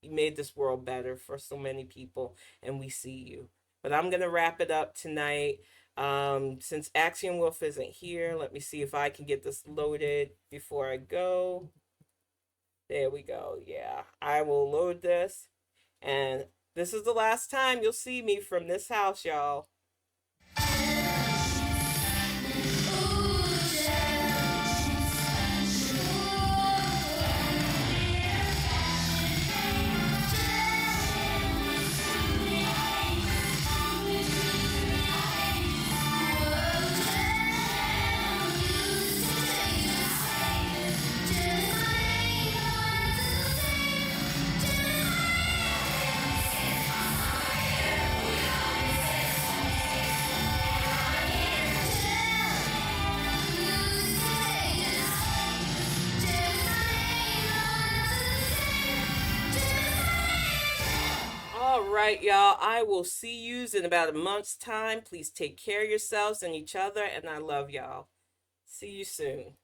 A: you made this world better for so many people. And we see you. But I'm going to wrap it up tonight. Since Axiom Wolf isn't here, let me see if I can get this loaded before I go. There we go. Yeah, I will load this. And this is the last time you'll see me from this house, y'all. All right, y'all. I will see yous in about a month's time. Please take care of yourselves and each other, and I love y'all. See you soon.